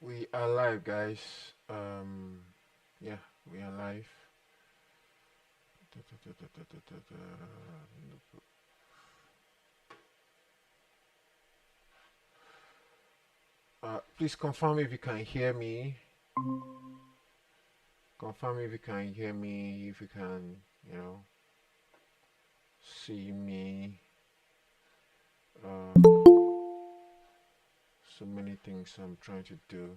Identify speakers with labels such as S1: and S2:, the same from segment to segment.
S1: We are live, guys. Yeah, we are live. Please confirm if you can hear me. Confirm if you can hear me. If you can, you know, see me. So many things I'm trying to do.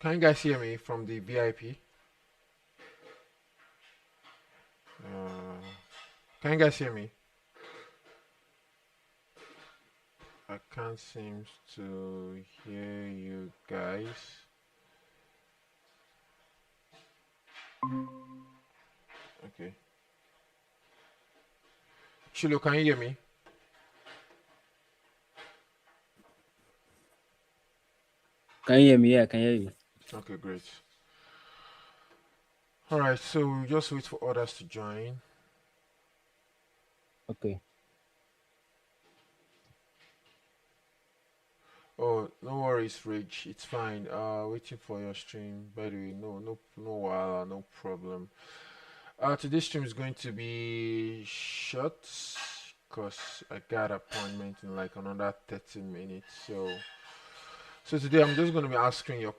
S1: Can you guys hear me from the VIP? Uh, can you guys hear me? I can't seem to hear you guys. Okay. Chilo, can you hear me?
S2: Can you hear me? Yeah, I can hear you.
S1: Okay, great. All right, so just wait for others to join.
S2: Okay.
S1: Oh, no worries, Rich. It's fine. Waiting for your stream. By the way, no, no problem. Today's stream is going to be short because I got appointment in like another 30 minutes. So today I'm just going to be asking your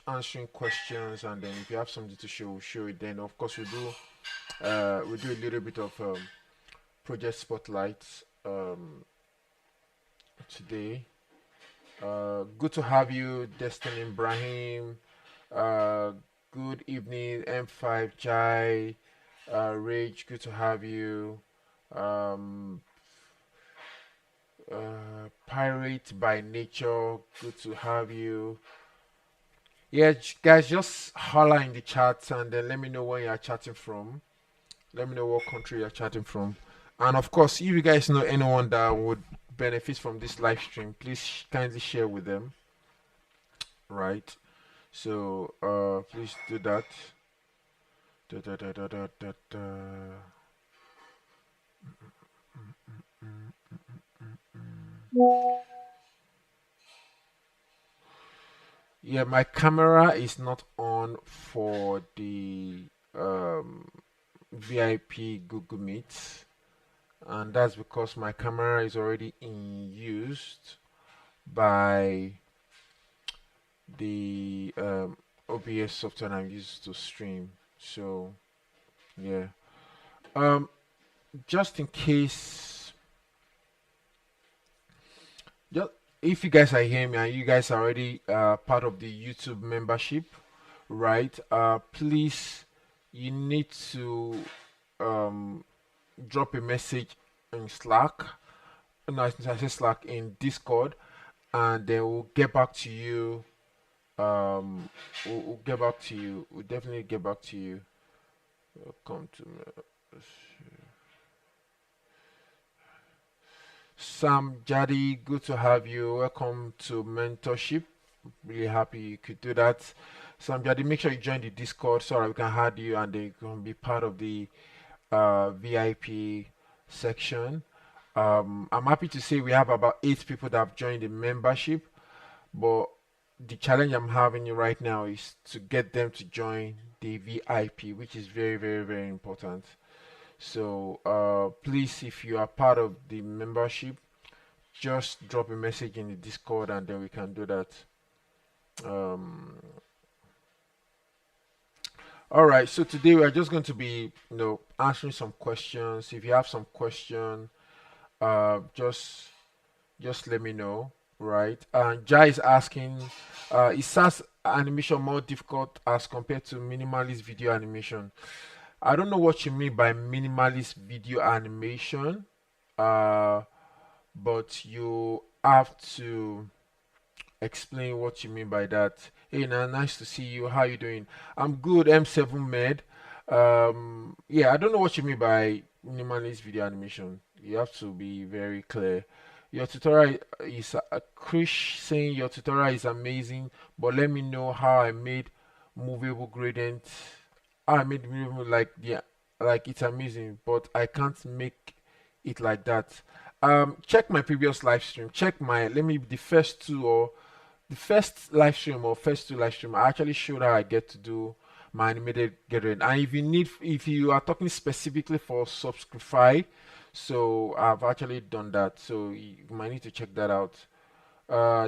S1: answering questions, and then if you have something to show, we'll show it. Then of course we do a little bit of project spotlight today. Good to have you, Destin Ibrahim. Uh, Good evening, M5 Jai. Rage, good to have you. Um, Pirate by Nature, good to have you. Yeah, guys, just holler in the chat and then let me know where you're chatting from. Let me know what country you're chatting from. And of course, if you guys know anyone that would benefit from this live stream, please kindly share with them, right? So, please do that. Da, da, da, da, da, da, da. Yeah, my camera is not on for the VIP Google Meet, and that's because my camera is already in used by the OBS software I'm used to stream. So yeah, um, just in case, just if you guys are hearing me and you guys are already part of the YouTube membership, right? Please, you need to um, drop a message in Slack. No, I say Slack in Discord, and they will get back to you. We'll get back to you. We'll definitely get back to you. Come to me. Sam Jadi, good to have you. Welcome to mentorship. Really happy you could do that. Sam Jadi, make sure you join the Discord so that we can add you and they can be part of the VIP section. I'm happy to say we have about 8 people that have joined the membership, but the challenge I'm having right now is to get them to join the VIP, which is very, very, very important. So please, if you are part of the membership, just drop a message in the Discord and then we can do that. Um, all right, so today we are just going to be, answering some questions. If you have some question, uh, just just let me know, right? And Jai is asking, is Saas animation more difficult as compared to minimalist video animation? I don't know what you mean by minimalist video animation, uh, but you have to explain what you mean by that. Hey, now nice to see you. How you doing? I'm good. M7 Med. Yeah, I don't know what you mean by minimalist video animation. You have to be very clear. Your tutorial is Krish saying your tutorial is amazing, but let me know how I made movable gradient. How I made movable like the like it's amazing, but I can't make it like that. Check my previous live stream. Check my let me the first two or the first live stream or first two live stream. I actually showed how I get to do my animated gradient. And if you are talking specifically for Subscribe, so I've actually done that. So you might need to check that out.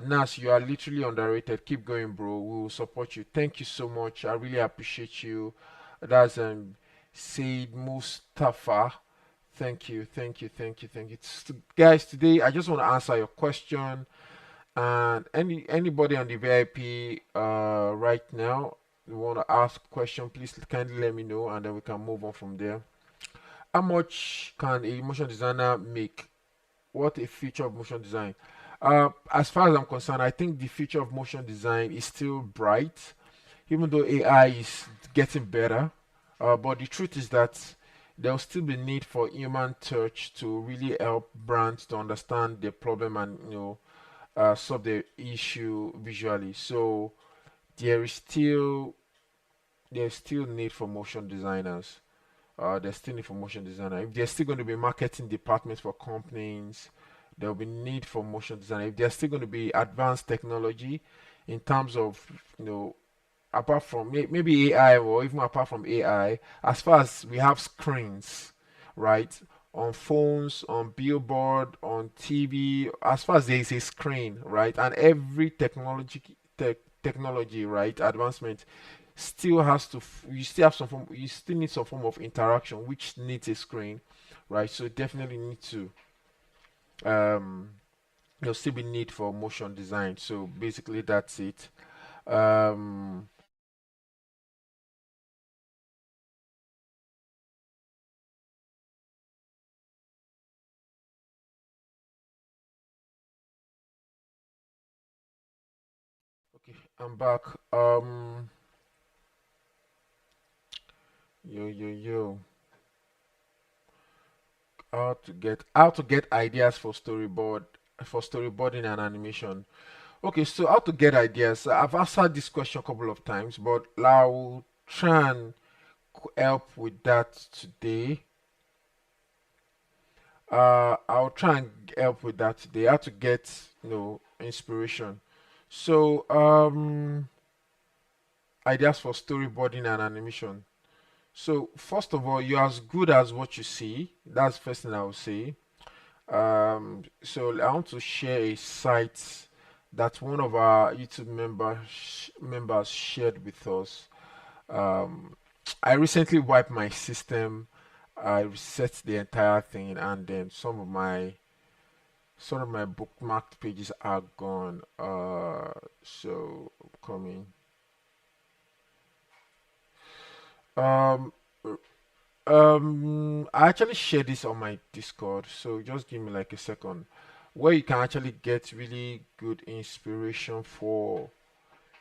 S1: Nas, you are literally underrated. Keep going, bro. We will support you. Thank you so much. I really appreciate you. That's Said Mustafa. Thank you, thank you, thank you, thank you. Guys, today I just want to answer your question. And anybody on the VIP right now, you want to ask a question, please kindly let me know, and then we can move on from there. How much can a motion designer make? What a future of motion design. As far as I'm concerned, I think the future of motion design is still bright, even though AI is getting better. But the truth is that there will still be need for human touch to really help brands to understand the problem and solve the issue visually. So there is still there's still need for motion designers. There's still need for motion designer. If there's still going to be marketing departments for companies, there will be need for motion designer. If there's still going to be advanced technology in terms of apart from maybe AI or even apart from AI, as far as we have screens, right? On phones, on billboard, on TV, as far as there is a screen, right? And every technology, right, advancement still has to you still have some form you still need some form of interaction which needs a screen, right? So definitely need to um there'll still be need for motion design. So basically that's it. Um okay, I'm back. Yo, how to get ideas for storyboarding and animation. Okay, so how to get ideas. I've answered this question a couple of times, but I'll try and help with that today. I'll try and help with that today. How to get inspiration. So ideas for storyboarding and animation. So first of all, you're as good as what you see. That's the first thing I will say. So I want to share a site that one of our YouTube members shared with us. Um, I recently wiped my system. I reset the entire thing, and then some of my bookmarked pages are gone. So coming. Um, I actually share this on my Discord, so just give me like a second, where you can actually get really good inspiration for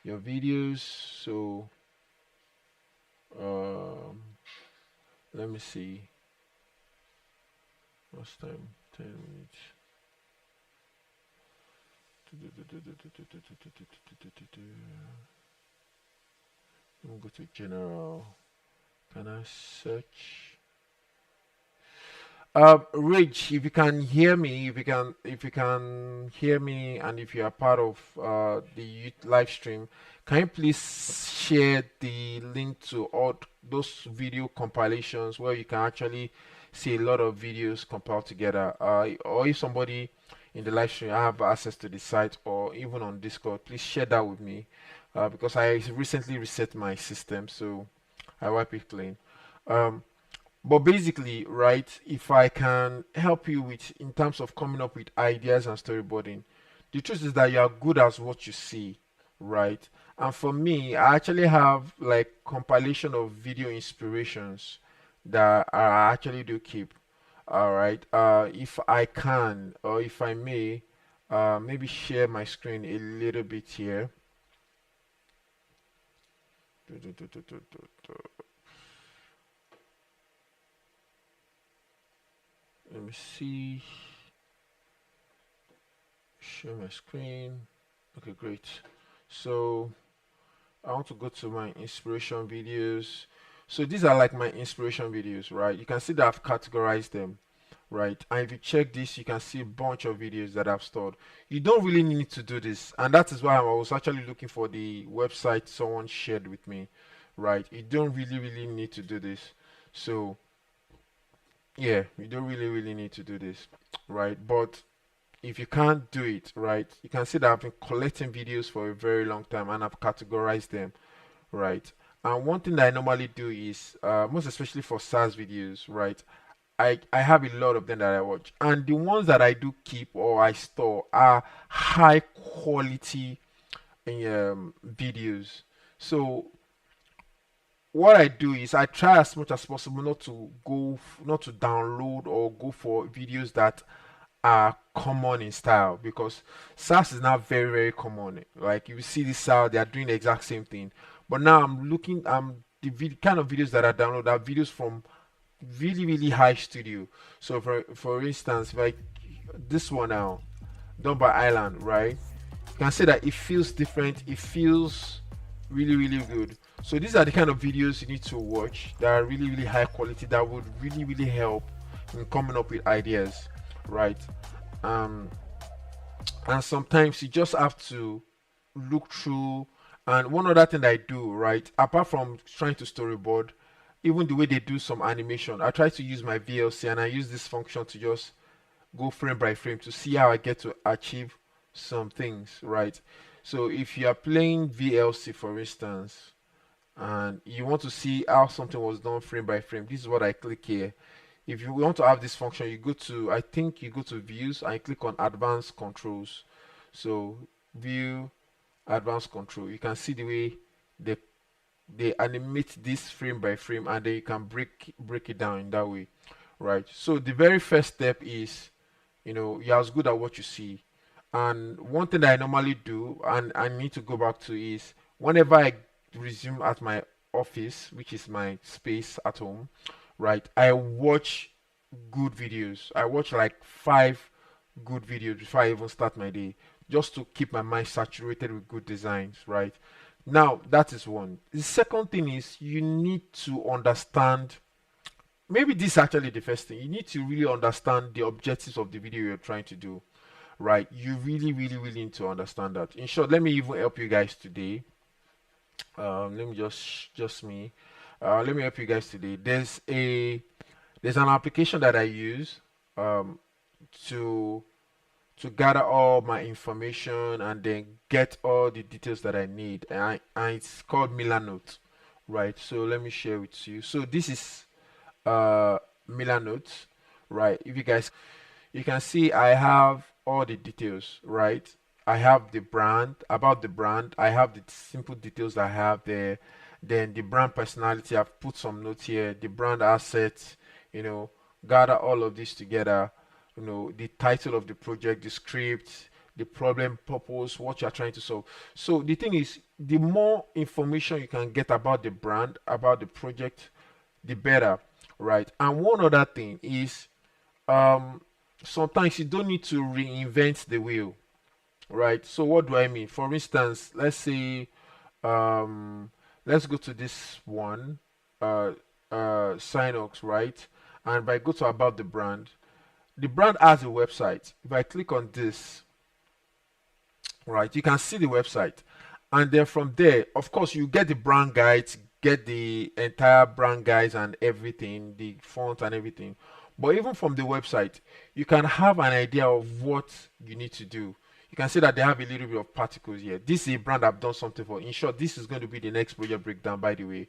S1: your videos. So, um, let me see. Last time, 10 minutes. Let me go to general. Can I search? Rich, if you can hear me, if you can hear me, and if you are part of the live stream, can you please share the link to all those video compilations where you can actually see a lot of videos compiled together? Or if somebody in the live stream have access to the site or even on Discord, please share that with me, because I recently reset my system, so I wipe it clean. Um, but basically, right, if I can help you with in terms of coming up with ideas and storyboarding, the truth is that you are good as what you see, right? And for me, I actually have like compilation of video inspirations that I actually do keep. All right. If I can or if I may, maybe share my screen a little bit here. Let me see. share my screen. Okay, great. So I want to go to my inspiration videos. So these are like my inspiration videos, right? You can see that I've categorized them, right? And if you check this, you can see a bunch of videos that I've stored. You don't really need to do this, and that is why I was actually looking for the website someone shared with me, right? You don't really need to do this. So yeah, you don't really need to do this, right? But if you can't do it, right, you can see that I've been collecting videos for a very long time and I've categorized them, right? And one thing that I normally do is, most especially for SaaS videos, right? I have a lot of them that I watch, and the ones that I do keep or I store are high quality videos. So what I do is I try as much as possible not to download or go for videos that are common in style, because SaaS is now very common. Like you see this style, they are doing the exact same thing. But now I'm the kind of videos that I download are videos from really high studio. So for instance, like this one now, done by Island, right? You can see that it feels different. It feels really good. So these are the kind of videos you need to watch that are really high quality, that would really help in coming up with ideas, right? Um, and sometimes you just have to look through. And one other thing that I do, right, apart from trying to storyboard, even the way they do some animation, I try to use my VLC, and I use this function to just go frame by frame to see how I get to achieve some things, right? So if you are playing VLC, for instance, and you want to see how something was done frame by frame, this is what I click here. If you want to have this function, you go to, I think you go to views and you click on advanced controls. So view, advanced control, you can see the way they animate this frame by frame, and then you can break it down in that way, right? So the very first step is, you're as good at what you see. And one thing that I normally do, and I need to go back to, is whenever I resume at my office, which is my space at home, right, I watch good videos. I watch like 5 good videos before I even start my day, just to keep my mind saturated with good designs, right? Now, that is one. The second thing is you need to understand, maybe this is actually the first thing. You need to really understand the objectives of the video you're trying to do, right? You really need to understand that. In short, let me even help you guys today. Let me just me. Let me help you guys today. There's an application that I use um, to gather all my information and then get all the details that I need, and it's called Milanote, right? So let me share with you. So this is uh Milanote, right? If you guys, you can see I have all the details, right? I have the brand, about the brand, I have the simple details I have there. Then the brand personality, I've put some notes here, the brand assets, you know, gather all of this together, the title of the project, the script, the problem, purpose, what you're trying to solve. So the thing is, the more information you can get about the brand, about the project, the better, right? And one other thing is, um sometimes you don't need to reinvent the wheel, right? So what do I mean? For instance, let's say, um let's go to this one, uh Sinox, right? And if I go to about the brand has a website. If I click on this, right, you can see the website, and then from there, of course, you get the brand guides, get the entire brand guides and everything, the font and everything. But even from the website, you can have an idea of what you need to do. You can see that they have a little bit of particles here. This is a brand I've done something for. In short, this is going to be the next project breakdown, by the way,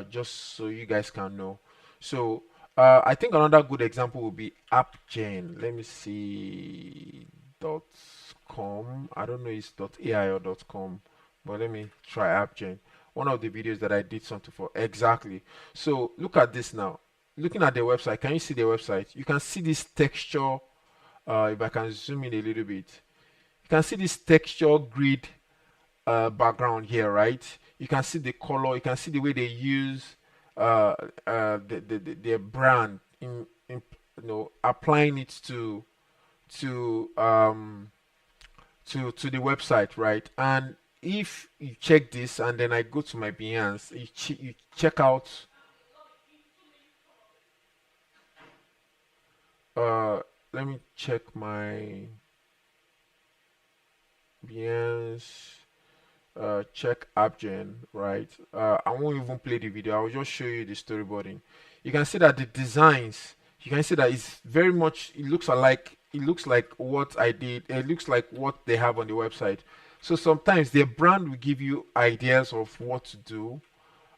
S1: just so you guys can know. So I think another good example would be AppGen. Let me see. Dot com. I don't know it's dot AI or dot com, but let me try AppGen. One of the videos that I did something for. Exactly. So look at this now. Looking at the website, can you see the website? You can see this texture. If I can zoom in a little bit, you can see this texture grid background here, right? You can see the color. You can see the way they use their brand in applying it to to the website, right? And if you check this and then I go to my Behance, you check out uh let me check my Behance, check AppGen, right? I won't even play the video. I'll just show you the storyboarding. You can see that the designs, you can see that it's very much, it looks like what I did. It looks like what they have on the website. So sometimes their brand will give you ideas of what to do,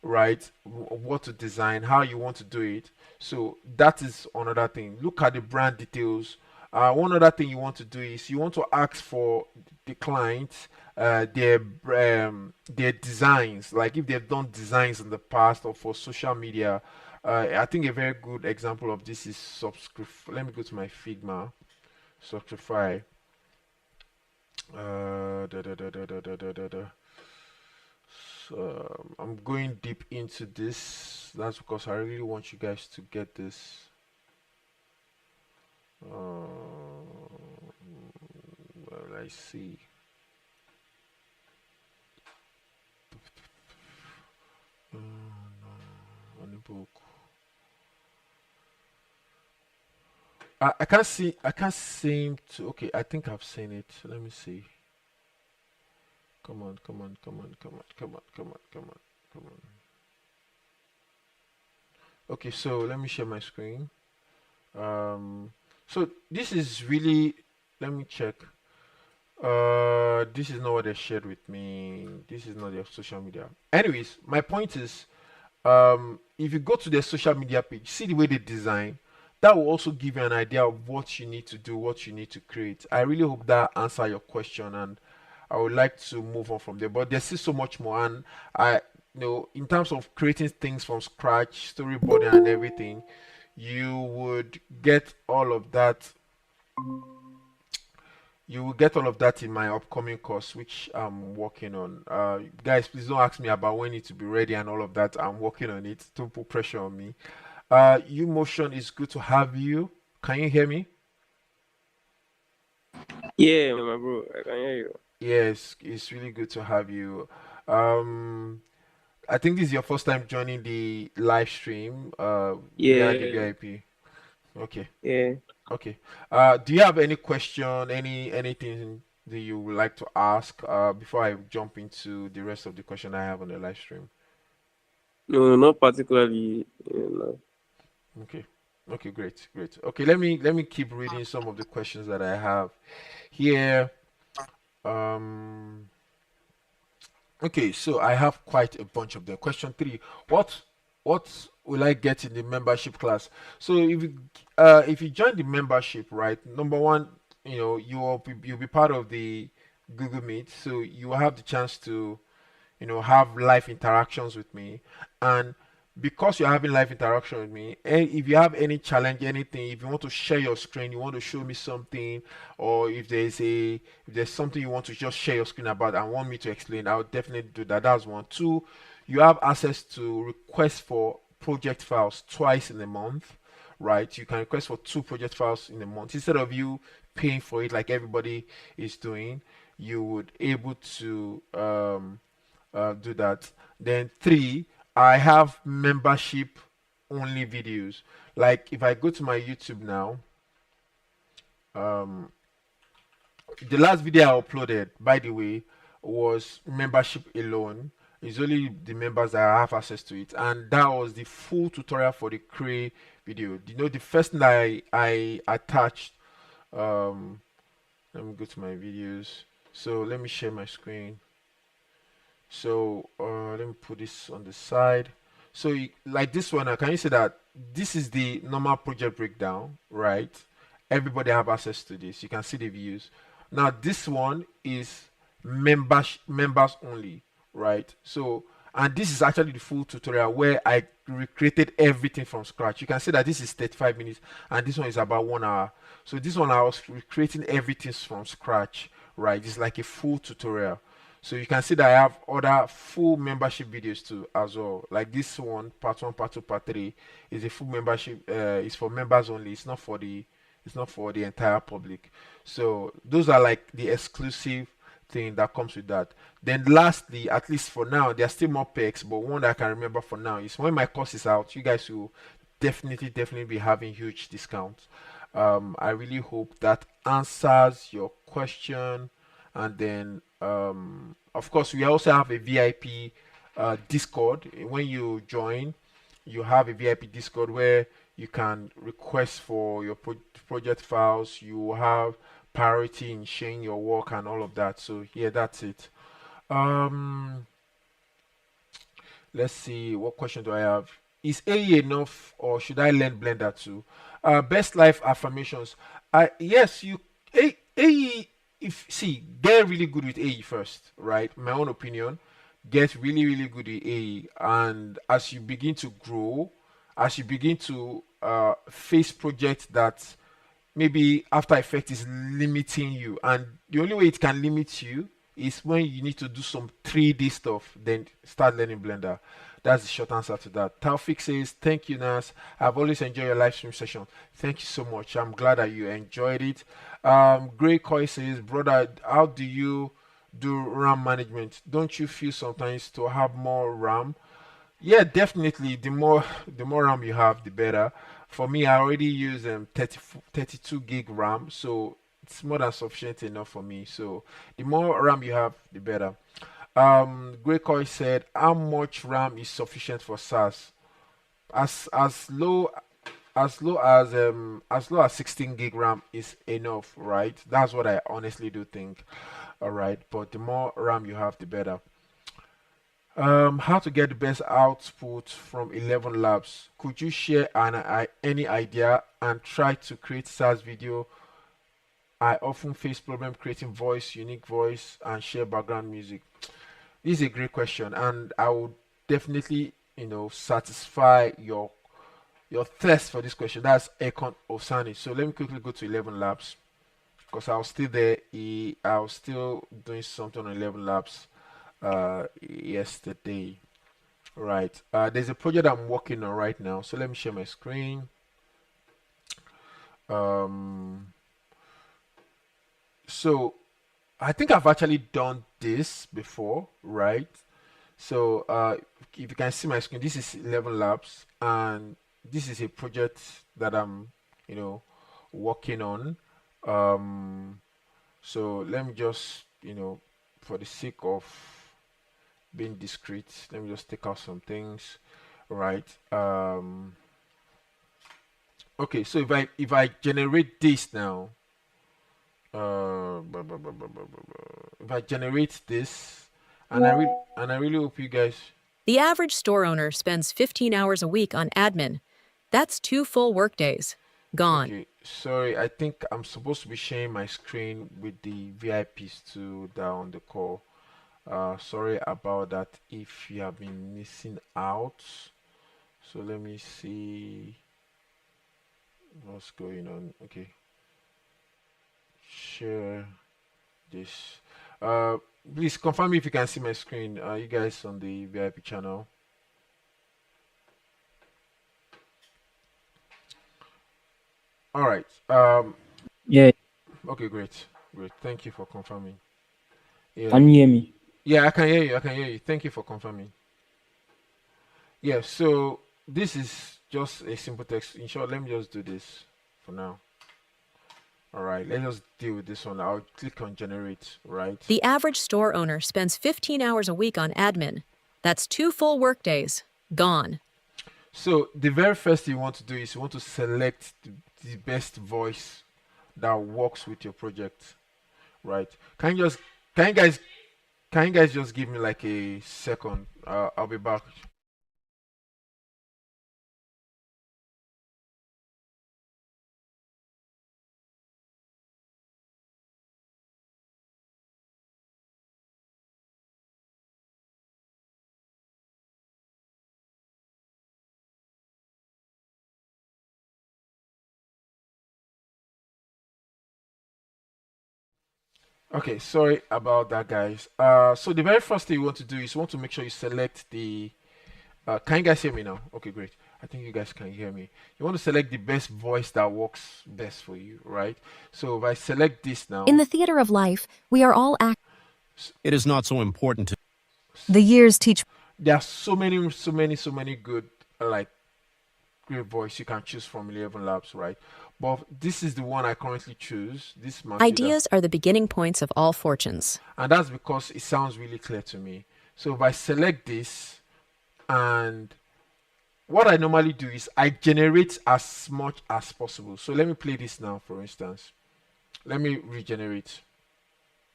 S1: right? What to design, how you want to do it. So that is another thing. Look at the brand details. One other thing you want to do is you want to ask for the clients their designs, like if they've done designs in the past or for social media. I think a very good example of this is subscribe. Let me go to my Figma. Subscribe. Da, da, da, da, da, da, da, da, da. So, I'm going deep into this. That's because I really want you guys to get this. Well, I see. On the book. I can't see. I can't seem to. Okay, I think I've seen it. Let me see. Come on, come on, come on, come on, come on, come on, come on, come on. Okay, so let me share my screen. Um, so this is really. Let me check. This is not what they shared with me. This is not their social media. Anyways, my point is, if you go to their social media page, see the way they design, that will also give you an idea of what you need to do, what you need to create. I really hope that answer your question, and I would like to move on from there. But there's still so much more, and in terms of creating things from scratch, storyboarding and everything, you would get all of that. You will get all of that in my upcoming course, which I'm working on. Guys, please don't ask me about when it to be ready and all of that. I'm working on it. Don't put pressure on me. You motion is good to have you. Can you hear me?
S3: Yeah, my bro, I can hear you.
S1: Yes, it's really good to have you. Um, I think this is your first time joining the live stream via the
S3: Yeah,
S1: VIP. Okay,
S3: yeah.
S1: okay. Do you have any question, anything that you would like to ask before I jump into the rest of the question I have on the live stream?
S3: No, not particularly. You know.
S1: Okay. Okay, great, great. Okay, let me keep reading some of the questions that I have here. Um, okay, so I have quite a bunch of them. Question three: What will I get in the membership class? So if you join the membership, right? Number one, you'll be part of the Google Meet, so you will have the chance to have live interactions with me. And because you're having live interaction with me, and if you have any challenge, anything, if you want to share your screen, you want to show me something, or if there's something you want to just share your screen about and want me to explain, I'll definitely do that. That's one. Two, you have access to request for project files twice in a month, right? You can request for two project files in a month instead of you paying for it like everybody is doing. You would able to do that. Then three, I have membership only videos. Like if I go to my YouTube now, um, the last video I uploaded, by the way, was membership alone. It's only the members that have access to it, and that was the full tutorial for the Cray video. The first thing that I attached. Um, Let me go to my videos. So let me share my screen. So let me put this on the side. So like this one, can you see that this is the normal project breakdown, right? Everybody have access to this. You can see the views. Now this one is members only, right? So and this is actually the full tutorial where I recreated everything from scratch. You can see that this is 35 minutes and this one is about 1 hour. So this one I was recreating everything from scratch, right? It's like a full tutorial. So you can see that I have other full membership videos too as well. Like this one, part one, part two, part three is a full membership. It's for members only. It's not for the It's not for the entire public. So those are like the exclusive thing that comes with that. Then lastly, at least for now, there are still more perks, but one that I can remember for now is when my course is out, you guys will definitely be having huge discounts. I really hope that answers your question. And then, of course, we also have a VIP Discord. When you join, you have a VIP Discord where you can request for your project files. You have priority in sharing your work and all of that. So yeah, that's it. Um, let's see, what question do I have? Is AE enough, or should I learn Blender too? Best life affirmations. Yes, AE. If see, get really good with AE first, right? My own opinion. Get really good with AE, and as you begin to grow, as you begin to face projects that maybe After Effects is limiting you, and the only way it can limit you is when you need to do some 3D stuff, then start learning Blender. That's the short answer to that. Taufik says, thank you, Nas. I've always enjoyed your live stream session. Thank you so much. I'm glad that you enjoyed it. Gray Koi says, brother, how do you do RAM management? Don't you feel sometimes to have more RAM? Yeah, definitely. The more RAM you have, the better. For me, I already use 32 gig RAM, so it's more than sufficient enough for me. So the more RAM you have, the better. Grey Koi said, how much RAM is sufficient for Saas? As low as 16 gig RAM is enough, right? That's what I honestly do think. All right, but the more RAM you have, the better. How to get the best output from 11 labs? Could you share any idea and try to create SaaS video? I often face problem creating voice, unique voice, and share background music. This is a great question, and I would definitely, satisfy your thirst for this question. That's Ekon Osani. So let me quickly go to 11 Labs because I was still there. I was still doing something on 11 Labs yesterday. Right. There's a project I'm working on right now. So let me share my screen. So I think I've actually done this before, right? So if you can see my screen, this is 11 Labs, and this is a project that I'm, working on. Um, so let me just, for the sake of being discreet, let me just take out some things, right? Okay, so if I generate this now, if I generate this, and I really hope you guys.
S4: The average store owner spends 15 hours a week on admin. That's 2 full workdays. Gone.
S1: Okay, sorry, I think I'm supposed to be sharing my screen with the VIPs too that are on the call. Sorry about that if you have been missing out. So let me see what's going on. Okay, share this. Uh, please confirm if you can see my screen. You guys on the VIP channel. All right.
S2: Yeah,
S1: Okay, great. Great. Thank you for confirming. Yeah.
S2: can you hear me?
S1: Yeah, I can hear you. I can hear you. Thank you for confirming. Yeah, so this is just a simple text. In short, let me just do this for now. All right, let's just deal with this one. I'll click on generate, right?
S4: The average store owner spends 15 hours a week on admin. That's 2 full workdays. Gone.
S1: So the very first thing you want to do is you want to select the best voice that works with your project, right? Can you guys can you guys just give me like a second? I'll be back. Okay, sorry about that, guys. So the very first thing you want to do is you want to make sure you select the. Can you guys hear me now? Okay, great. I think you guys can hear me. You want to select the best voice that works best for you, right? So if I select this
S4: In
S1: now,
S4: the theater of life, we are all
S5: It is not so important to.
S4: The years teach.
S1: there are so many good like great voice you can choose from 11 Labs, right? But this is the one I currently choose. This Matilda.
S4: Ideas are the beginning points of all fortunes.
S1: And that's because it sounds really clear to me. So if I select this, and what I normally do is I generate as much as possible. So let me play this now, for instance. Let me regenerate.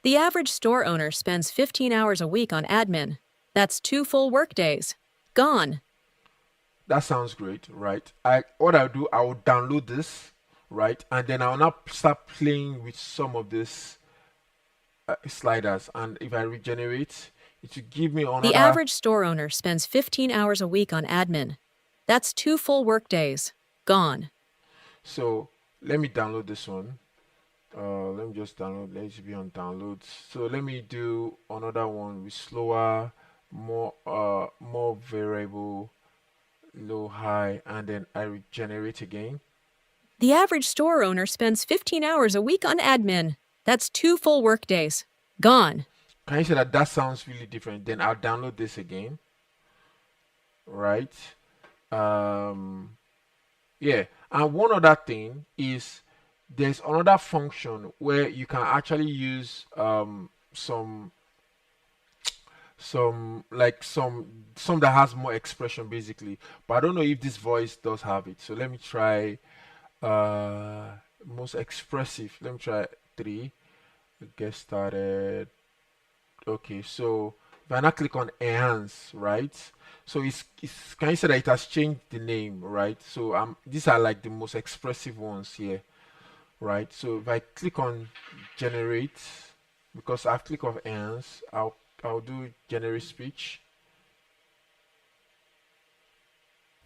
S4: The average store owner spends 15 hours a week on admin. That's 2 full workdays. Gone.
S1: That sounds great, right? What I'll do, I will download this, right? And then I'll now start playing with some of these sliders. And if I regenerate, it will give me another.
S4: The average store owner spends 15 hours a week on admin. That's 2 full workdays. Gone.
S1: So let me download this one. Let me just download. Let's be on downloads. So let me do another one with slower, more variable, low, high, and then I regenerate again.
S4: The average store owner spends 15 hours a week on admin. That's 2 full workdays. Gone.
S1: Can you say that that sounds really different? Then I'll download this again. Right. Yeah. And one other thing is there's another function where you can actually use some some that has more expression basically. But I don't know if this voice does have it. So let me try most expressive. Let me try 3. Get started. Okay, so if I now click on enhance, right? So it's can you say that it has changed the name, right? So these are like the most expressive ones here, right? So if I click on generate, because I've clicked on enhance, I'll do generate speech.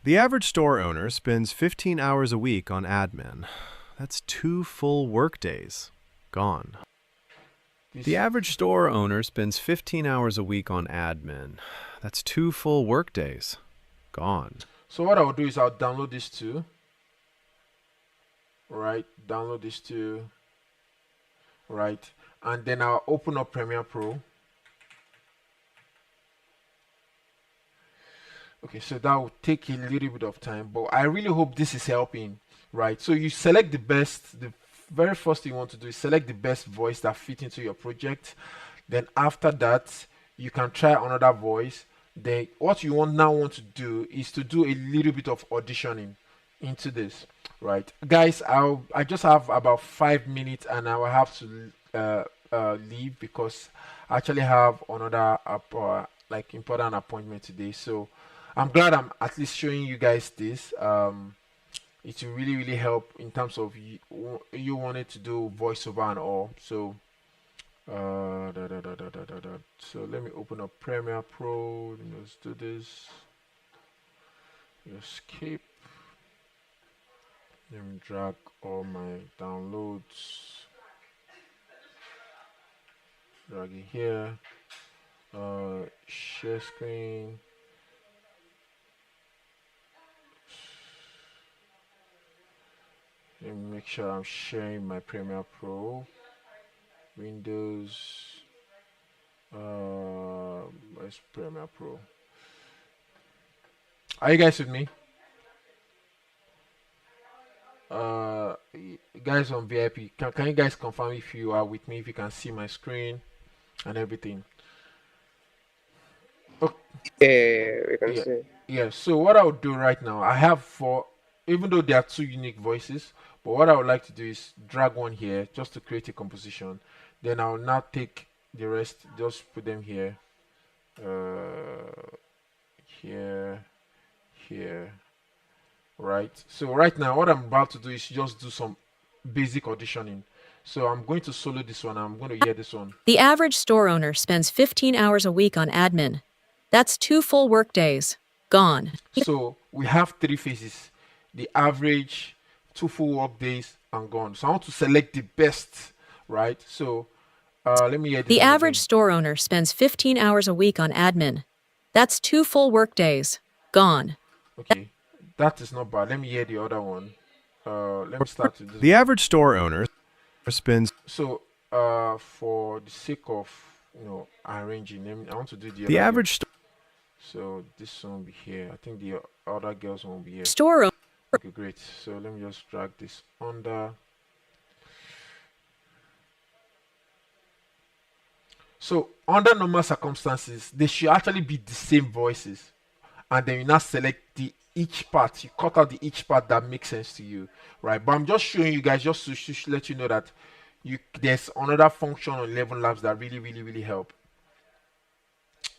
S6: The average store owner spends 15 hours a week on admin. That's 2 full workdays. Gone. The average store owner spends 15 hours a week on admin. That's 2 full workdays. Gone.
S1: So what I'll do is I'll download this too. Right, download this too. Right, and then I'll open up Premiere Pro. Okay, so that will take a little bit of time, but I really hope this is helping, right? So you select the best, the very first thing you want to do is select the best voice that fit into your project. Then after that, you can try another voice. Then what you want to do is to do a little bit of auditioning into this, right? Guys, I just have about 5 minutes and I will have to leave because I actually have another like important appointment today. So I'm glad I'm at least showing you guys this. It will really help in terms of you wanted to do voiceover and all. So so let me open up Premiere Pro. Let's do this. Escape. Let me drag all my downloads. Drag it here. Share screen. Let me make sure I'm sharing my Premiere Pro. Windows. Where's Premiere Pro? Are you guys with me? Guys on VIP, can you guys confirm if you are with me, if you can see my screen and everything? Okay.
S3: Yeah, we can
S1: Yeah,
S3: see.
S1: yeah. So what I would do right now, I have four, even though they are two unique voices, but what I would like to do is drag one here just to create a composition. Then I'll now take the rest, just put them here, here, here, right? So right now, what I'm about to do is just do some basic auditioning. So I'm going to solo this one. I'm going to hear this one.
S4: The average store owner spends 15 hours a week on admin. That's 2 full workdays. Gone.
S1: So we have 3 phases: the average, 2 full work days, and gone. So I want to select the best, right? So let me hear this
S4: The
S1: one
S4: average
S1: again.
S4: store owner spends 15 hours a week on admin. That's 2 full workdays. Gone.
S1: Okay, That is not bad. Let me hear the other one. Let me start with this
S6: The
S1: one.
S6: average store owner spends
S1: So, for the sake of arranging, I want to do the
S6: the
S1: other girl.
S6: average store
S1: So this one will be here. I think the other girls won't be here.
S4: Store owner.
S1: Okay, great. So let me just drag this under. So under normal circumstances, they should actually be the same voices, and then you now select the each part. You cut out the each part that makes sense to you, right? But I'm just showing you guys just to let you know that there's another function on 11 Labs that really help.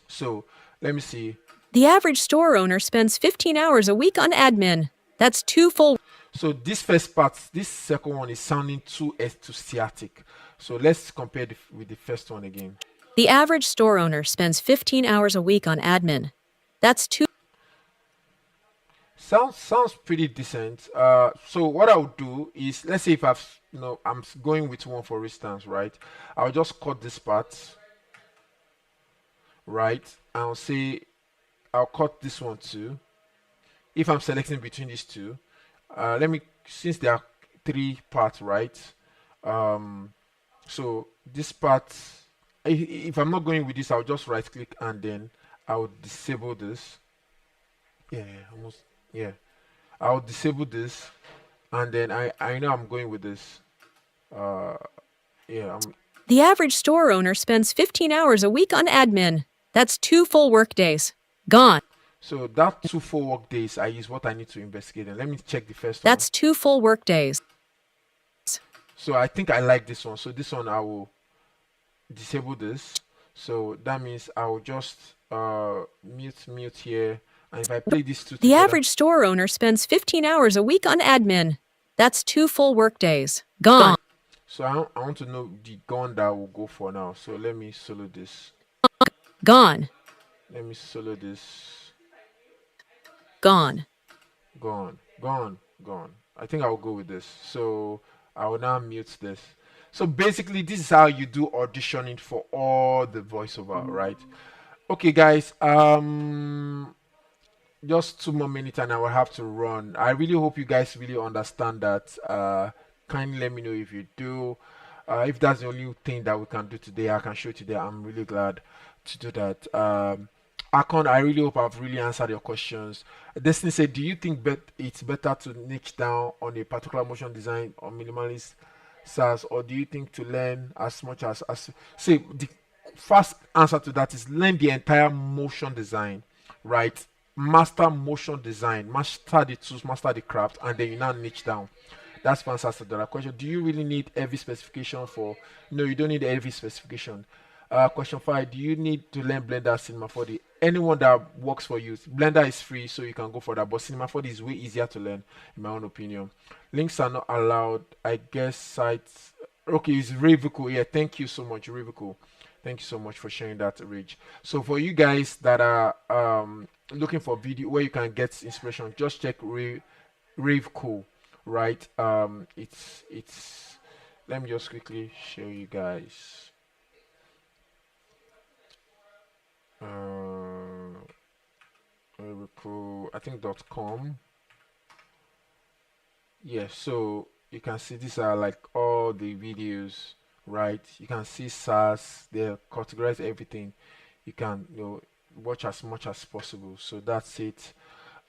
S1: So let me see.
S4: The average store owner spends 15 hours a week on admin. That's 2 full.
S1: So this first part, this second one is sounding too enthusiastic. So let's compare with the first one again.
S4: The average store owner spends 15 hours a week on admin. That's 2.
S1: Sounds pretty decent. So what I would do is, let's say if I'm going with one for instance, right? I'll just cut this part, right? I'll say I'll cut this one too. If I'm selecting between these two, since there are 3 parts, right? So this part, if I'm not going with this, I'll just right click and then I'll disable this. I'll disable this, and then I know I'm going with this.
S4: The average store owner spends 15 hours a week on admin. That's 2 full work days. Gone.
S1: So that 2 full work days is what I need to investigate. And let me check the first
S4: That's 2 full work days.
S1: one. So I think I like this one. So this one I will disable this. So that means I will just mute here. And if I play these two
S4: The
S1: together,
S4: average store owner spends 15 hours a week on admin. That's 2 full work days. Gone.
S1: so I want to know the gun that will go for now. So let me solo this.
S4: Gone.
S1: Let me solo this.
S4: Gone.
S1: Gone. I think I'll go with this. So I will now mute this. So basically, this is how you do auditioning for all the voiceover, right? Okay, guys. Just 2 more minutes and I will have to run. I really hope you guys really understand that. Kindly let me know if you do. If that's the only thing that we can do today, I can show you today. I'm really glad to do that. Akon, I really hope I've really answered your questions. Destiny said, do you think it's better to niche down on a particular motion design or minimalist Saas, or do you think to learn as much as say the first answer to that is learn the entire motion design, right? Master motion design, master the tools, master the craft, and then you now niche down. That's my answer to that question. Do you really need every specification for? No, you don't need every specification. Question 5: do you need to learn Blender Cinema 4D? Anyone that works for you, Blender is free, so you can go for that. But Cinema 4D is way easier to learn, in my own opinion. Links are not allowed. I guess sites. Okay, it's Ravico. Yeah, thank you so much, Ravico. Thank you so much for sharing that, Rich. So for you guys that are looking for video where you can get inspiration, just check Raveco, right? It's. Let me just quickly show you guys. Raveco, I think .com. Yeah, so you can see these are like all the videos, right? You can see Saas, they categorize everything. You can watch as much as possible. So that's it.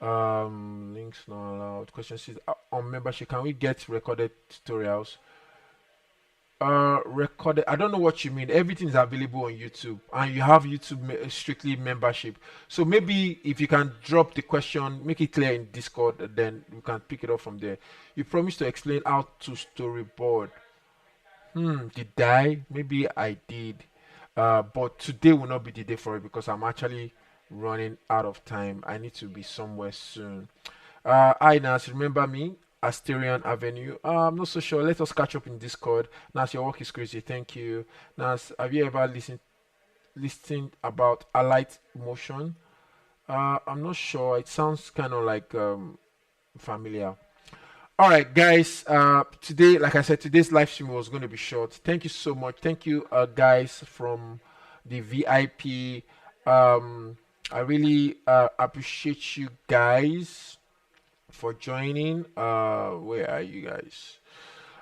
S1: Links not allowed. Question is on membership, can we get recorded tutorials? Recorded, I don't know what you mean. Everything is available on YouTube, and you have YouTube strictly membership. So maybe if you can drop the question, make it clear in Discord, then we can pick it up from there. You promised to explain how to storyboard. Did I? Maybe I did. But today will not be the day for it because I'm actually running out of time. I need to be somewhere soon. Hi Nas, remember me? Asterian Avenue. I'm not so sure. Let us catch up in Discord. Nas, your work is crazy. Thank you. Nas, have you ever listened about Alight Motion? I'm not sure. It sounds kind of like familiar. All right, guys. Today, like I said, today's live stream was going to be short. Thank you so much. Thank you, guys from the VIP. I really appreciate you guys. for joining. Where are you guys?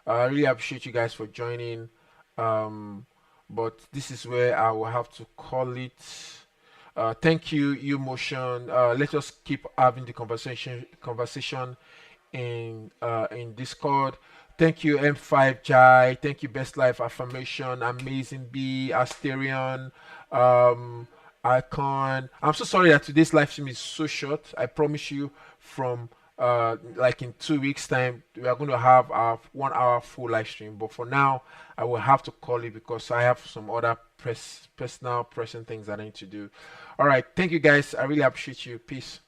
S1: I really appreciate you guys for joining. But this is where I will have to call it. Thank you, you motion. Let us keep having the conversation in Discord. Thank you, M5 Jai. Thank you, Best Life Affirmation, Amazing B, Asterion, um, Icon. I'm so sorry that today's live stream is so short. I promise you, from like in 2 weeks' time, we are going to have our 1 hour full live stream. But for now, I will have to call it because I have some other personal pressing things that I need to do. All right, thank you guys. I really appreciate you. Peace.